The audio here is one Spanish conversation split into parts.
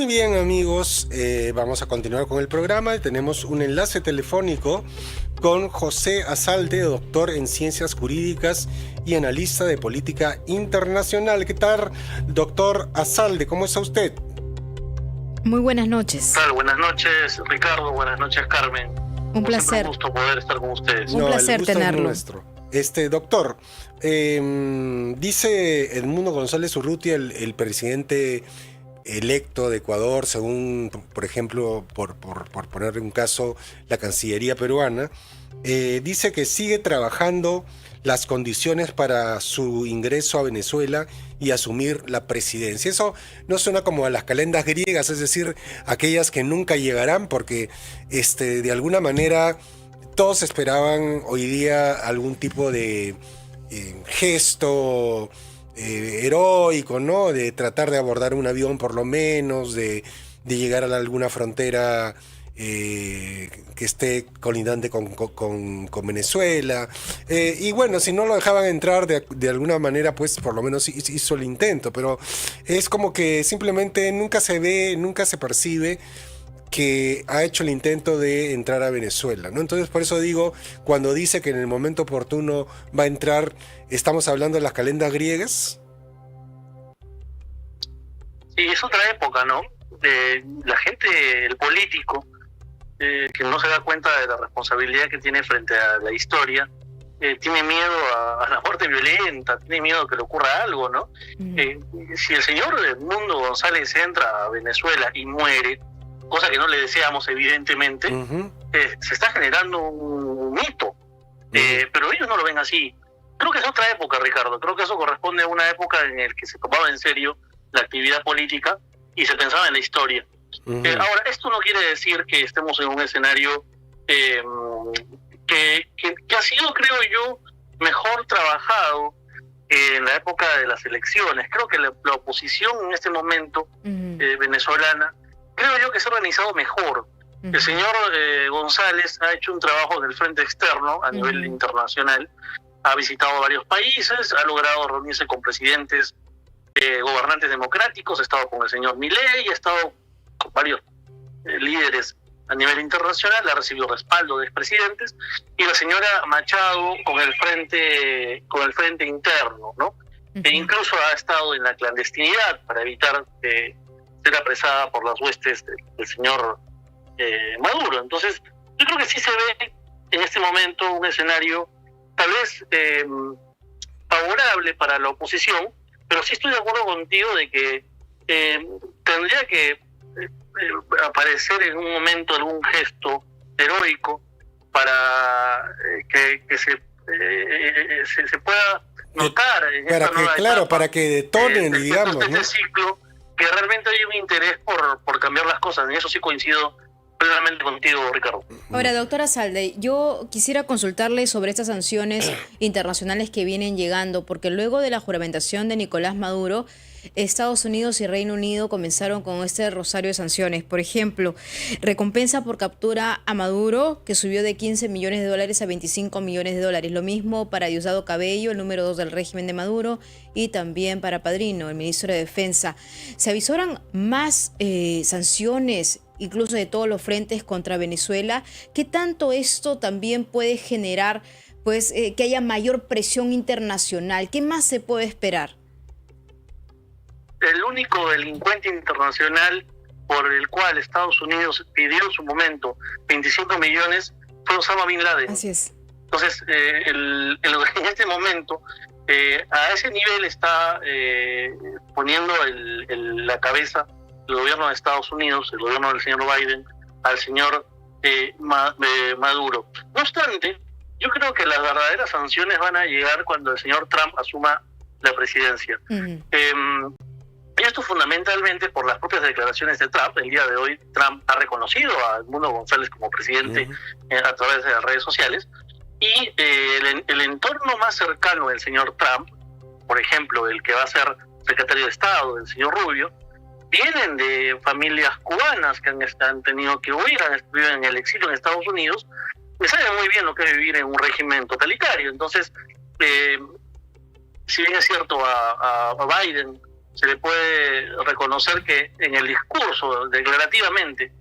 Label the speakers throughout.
Speaker 1: Muy bien, amigos, vamos a continuar con el programa. Tenemos un enlace telefónico con José Azalde, doctor en Ciencias Jurídicas y analista de política internacional. ¿Qué tal, doctor Azalde? ¿Cómo está usted?
Speaker 2: Muy buenas noches.
Speaker 3: ¿Qué tal? Buenas noches, Ricardo. Buenas noches, Carmen.
Speaker 2: Un placer.
Speaker 3: Un gusto poder estar con ustedes.
Speaker 2: Un placer
Speaker 1: el gusto
Speaker 2: tenerlo.
Speaker 1: es nuestro. Doctor, dice Edmundo González Urrutia, el presidente electo de Ecuador, según, por ejemplo, por ponerle un caso, la Cancillería peruana, dice que sigue trabajando las condiciones para su ingreso a Venezuela y asumir la presidencia. Eso no suena como a las calendas griegas, es decir, aquellas que nunca llegarán, porque de alguna manera todos esperaban hoy día algún tipo de gesto heroico, ¿no? De tratar de abordar un avión por lo menos, de llegar a alguna frontera que esté colindante con Venezuela. Y bueno, si no lo dejaban entrar de alguna manera, pues por lo menos hizo el intento, pero es como que simplemente nunca se ve, nunca se percibe que ha hecho el intento de entrar a Venezuela, ¿no? Entonces, por eso digo, cuando dice que en el momento oportuno va a entrar, ¿estamos hablando de las calendas griegas?
Speaker 3: Sí, es otra época, ¿no? La gente, el político, que no se da cuenta de la responsabilidad que tiene frente a la historia, tiene miedo a la muerte violenta, tiene miedo a que le ocurra algo, ¿no? Si el señor Edmundo González entra a Venezuela y muere, cosa que no le deseamos evidentemente, se está generando un mito, pero ellos no lo ven así. Creo que es otra época, Ricardo, creo que eso corresponde a una época en la que se tomaba en serio la actividad política y se pensaba en la historia. Ahora, esto no quiere decir que estemos en un escenario que ha sido, creo yo, mejor trabajado en la época de las elecciones. Creo que la oposición en este momento venezolana, creo yo que se ha organizado mejor. El señor González ha hecho un trabajo en el frente externo a nivel internacional, ha visitado varios países, ha logrado reunirse con presidentes, gobernantes democráticos, ha estado con el señor Milei, ha estado con varios líderes a nivel internacional, ha recibido respaldo de expresidentes, y la señora Machado con el frente interno, ¿no? E incluso ha estado en la clandestinidad para evitar ser apresada por las huestes del señor Maduro. Entonces, yo creo que sí se ve en este momento un escenario tal vez favorable para la oposición, pero sí estoy de acuerdo contigo de que tendría que aparecer en un momento algún gesto heroico para que se pueda notar en esta nueva etapa,
Speaker 1: para que detonen, digamos,
Speaker 3: de este
Speaker 1: ¿no?
Speaker 3: ciclo, que realmente hay un interés por cambiar las cosas. En eso sí coincido plenamente contigo, Ricardo.
Speaker 2: Ahora, doctora Azalde, yo quisiera consultarle sobre estas sanciones internacionales que vienen llegando, porque luego de la juramentación de Nicolás Maduro, Estados Unidos y Reino Unido comenzaron con este rosario de sanciones. Por ejemplo, recompensa por captura a Maduro, que subió de $15 millones a $25 millones. Lo mismo para Diosdado Cabello, el número 2 del régimen de Maduro, y también para Padrino, el ministro de Defensa. ¿Se avisoran más sanciones, incluso de todos los frentes contra Venezuela? ¿Qué tanto esto también puede generar que haya mayor presión internacional? ¿Qué más se puede esperar?
Speaker 3: El único delincuente internacional por el cual Estados Unidos pidió en su momento 25 millones fue Osama Bin Laden.
Speaker 2: Así es.
Speaker 3: Entonces, en este momento, a ese nivel está poniendo la cabeza el gobierno de Estados Unidos, el gobierno del señor Biden, al señor Maduro. No obstante, yo creo que las verdaderas sanciones van a llegar cuando el señor Trump asuma la presidencia. Y esto fundamentalmente por las propias declaraciones de Trump. El día de hoy Trump ha reconocido a Edmundo González como presidente a través de las redes sociales, y el entorno más cercano del señor Trump, por ejemplo, el que va a ser secretario de Estado, el señor Rubio, vienen de familias cubanas que han tenido que huir, viven en el exilio en Estados Unidos, y saben muy bien lo que es vivir en un régimen totalitario. Entonces, si bien es cierto, a Biden se le puede reconocer que en el discurso declarativamente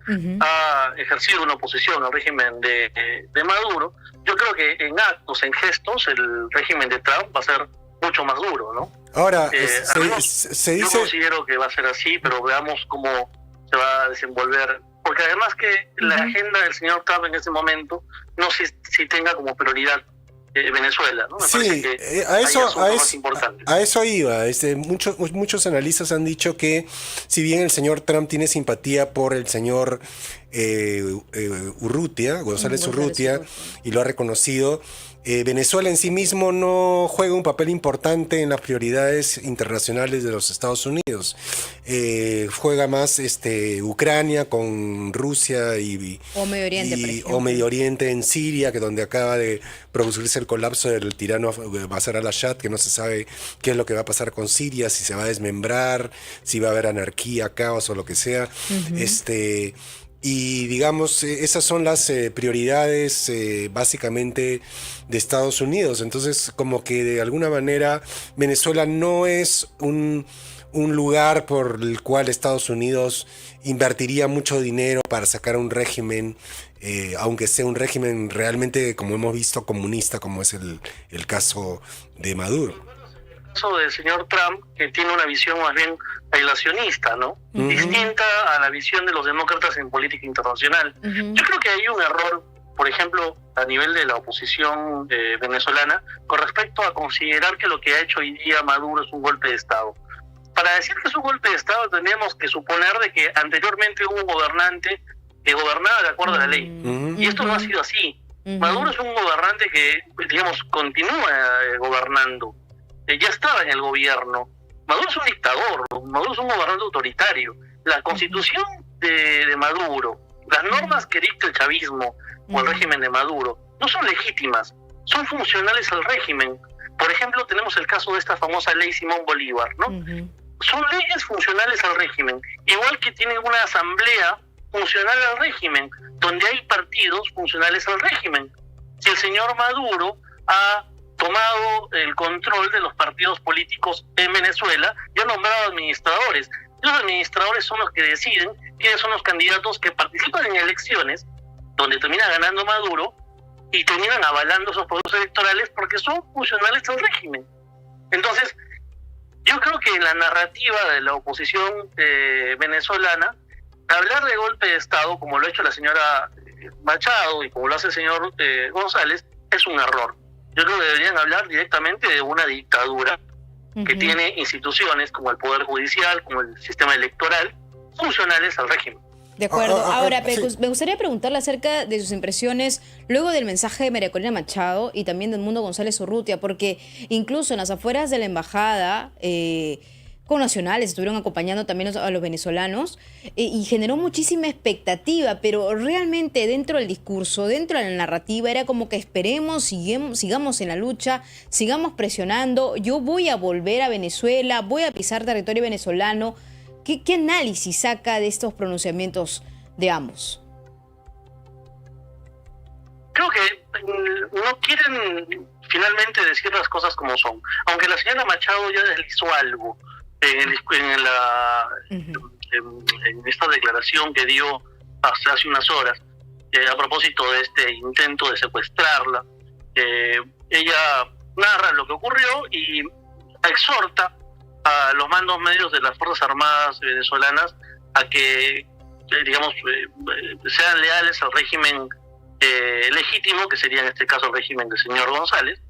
Speaker 3: ha ejercido una oposición al régimen de Maduro. Yo creo que en actos, en gestos, el régimen de Trump va a ser mucho más duro, ¿no?
Speaker 1: Ahora,
Speaker 3: se dice... Yo considero que va a ser así, pero veamos cómo se va a desenvolver. Porque además que la agenda del señor Trump en este momento no sé si tenga como prioridad Venezuela, ¿no?
Speaker 1: Sí, a eso iba. Muchos analistas han dicho que si bien el señor Trump tiene simpatía por el señor González Urrutia, y lo ha reconocido, Venezuela en sí mismo no juega un papel importante en las prioridades internacionales de los Estados Unidos. Juega más Ucrania con Rusia
Speaker 2: o Medio Oriente,
Speaker 1: o Medio Oriente en Siria, que donde acaba de producirse el colapso del tirano Bashar al-Assad, que no se sabe qué es lo que va a pasar con Siria, si se va a desmembrar, si va a haber anarquía, caos o lo que sea. Y digamos, esas son las prioridades básicamente de Estados Unidos. Entonces, como que de alguna manera Venezuela no es un lugar por el cual Estados Unidos invertiría mucho dinero para sacar un régimen, aunque sea un régimen realmente, como hemos visto, comunista, como es el caso de Maduro.
Speaker 3: Caso del señor Trump, que tiene una visión más bien aislacionista, ¿no? Distinta a la visión de los demócratas en política internacional. Yo creo que hay un error, por ejemplo, a nivel de la oposición venezolana, con respecto a considerar que lo que ha hecho hoy día Maduro es un golpe de Estado. Para decir que es un golpe de Estado tendríamos que suponer de que anteriormente hubo un gobernante que gobernaba de acuerdo a la ley. Y esto no ha sido así. Maduro es un gobernante que, digamos, continúa gobernando. Ya estaba en el gobierno. Maduro es un dictador, Maduro es un gobernante autoritario. La constitución de Maduro, las normas que dicta el chavismo o el régimen de Maduro, no son legítimas, son funcionales al régimen. Por ejemplo, tenemos el caso de esta famosa ley Simón Bolívar, ¿no? Son leyes funcionales al régimen, igual que tienen una asamblea funcional al régimen, donde hay partidos funcionales al régimen. Si el señor Maduro ha tomado el control de los partidos políticos en Venezuela y ha nombrado administradores. Los administradores son los que deciden quiénes son los candidatos que participan en elecciones, donde termina ganando Maduro y terminan avalando esos procesos electorales porque son funcionales al régimen. Entonces, yo creo que en la narrativa de la oposición venezolana, hablar de golpe de Estado, como lo ha hecho la señora Machado y como lo hace el señor González, es un error. Yo creo que deberían hablar directamente de una dictadura que tiene instituciones como el Poder Judicial, como el sistema electoral, funcionales al régimen.
Speaker 2: De acuerdo. Ahora, me gustaría preguntarle acerca de sus impresiones luego del mensaje de María Corina Machado y también de Edmundo González Urrutia, porque incluso en las afueras de la embajada, nacionales estuvieron acompañando también a los venezolanos y generó muchísima expectativa, pero realmente dentro del discurso, dentro de la narrativa, era como que esperemos, sigamos en la lucha, sigamos presionando, yo voy a volver a Venezuela, voy a pisar territorio venezolano. ¿Qué análisis saca de estos pronunciamientos de ambos?
Speaker 3: Creo que no quieren finalmente decir las cosas como son, aunque la señora Machado ya deslizó algo en esta declaración que dio hace unas horas a propósito de este intento de secuestrarla. Ella narra lo que ocurrió y exhorta a los mandos medios de las Fuerzas Armadas venezolanas a que, sean leales al régimen legítimo, que sería en este caso el régimen del señor González,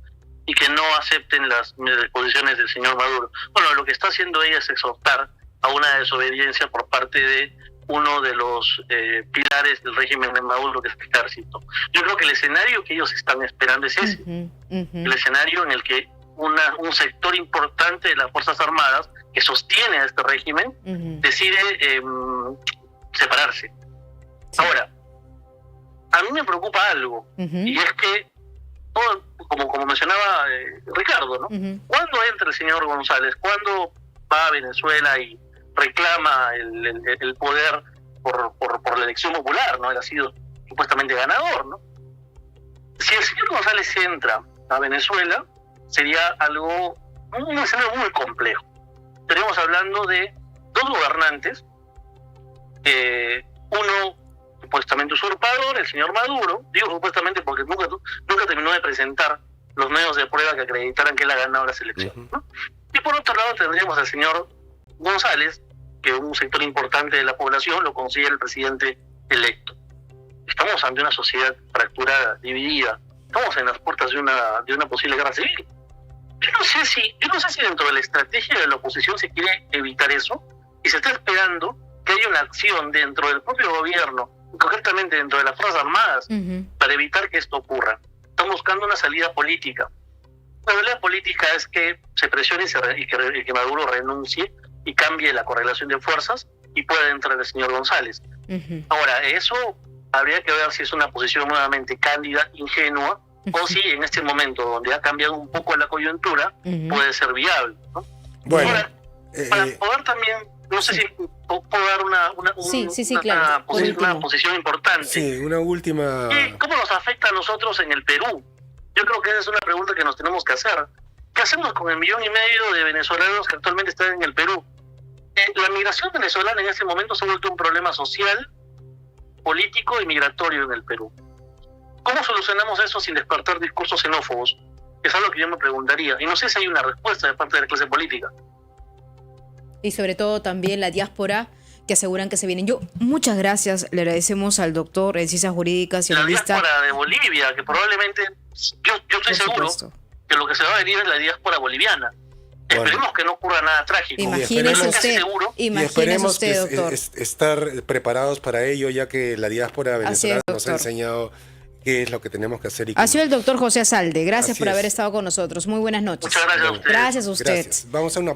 Speaker 3: y que no acepten las posiciones del señor Maduro. Bueno, lo que está haciendo ella es exhortar a una desobediencia por parte de uno de los pilares del régimen de Maduro, que es el ejército. Yo creo que el escenario que ellos están esperando es ese, el escenario en el que un sector importante de las Fuerzas Armadas que sostiene a este régimen decide separarse. Sí. Ahora, a mí me preocupa algo, y es que como mencionaba Ricardo, ¿no? ¿Cuándo entra el señor González? ¿Cuándo va a Venezuela y reclama el poder por la elección popular, ¿no? Él ha sido supuestamente ganador, ¿no? Si el señor González entra a Venezuela, sería un escenario muy complejo. estaríamos hablando de dos gobernantes, uno supuestamente usurpador, el señor Maduro, digo supuestamente porque nunca terminó de presentar los medios de prueba que acreditaran que él ha ganado las elecciones, ¿no? Y por otro lado tendríamos al señor González, que un sector importante de la población lo considera el presidente electo. Estamos ante una sociedad fracturada, dividida, estamos en las puertas de una posible guerra civil. Yo no sé si dentro de la estrategia de la oposición se quiere evitar eso y se está esperando que haya una acción dentro del propio gobierno, concretamente dentro de las Fuerzas Armadas, para evitar que esto ocurra. Están buscando una salida política. La salida política es que se presione y que Maduro renuncie y cambie la correlación de fuerzas y pueda entrar el señor González. Ahora, eso habría que ver si es una posición nuevamente cándida, ingenua, o si en este momento, donde ha cambiado un poco la coyuntura, puede ser viable, ¿no?
Speaker 1: Bueno,
Speaker 3: ahora, para poder también, no sé si puedo dar una posición importante.
Speaker 1: Sí, una última.
Speaker 3: ¿Cómo nos afecta a nosotros en el Perú? Yo creo que esa es una pregunta que nos tenemos que hacer. ¿Qué hacemos con el 1,5 millones de venezolanos que actualmente están en el Perú? La migración venezolana en este momento se ha vuelto un problema social, político y migratorio en el Perú. ¿Cómo solucionamos eso sin despertar discursos xenófobos? Es algo que yo me preguntaría. Y no sé si hay una respuesta de parte de la clase política.
Speaker 2: Y sobre todo también la diáspora, que aseguran que se vienen. Muchas gracias, le agradecemos al doctor en Ciencias Jurídicas y
Speaker 3: la
Speaker 2: analista.
Speaker 3: Diáspora de Bolivia, que probablemente, yo estoy seguro que lo que se va a venir es la diáspora boliviana. Bueno, esperemos que no ocurra nada trágico.
Speaker 2: Imagínese usted, doctor.
Speaker 1: Estar preparados para ello, ya que la diáspora venezolana nos ha enseñado qué es lo que tenemos que hacer.
Speaker 2: Ha sido el doctor José Azalde. Gracias por haber estado con nosotros. Muy buenas noches.
Speaker 3: Muchas gracias a usted.
Speaker 2: Gracias a usted.
Speaker 1: Gracias. Vamos a una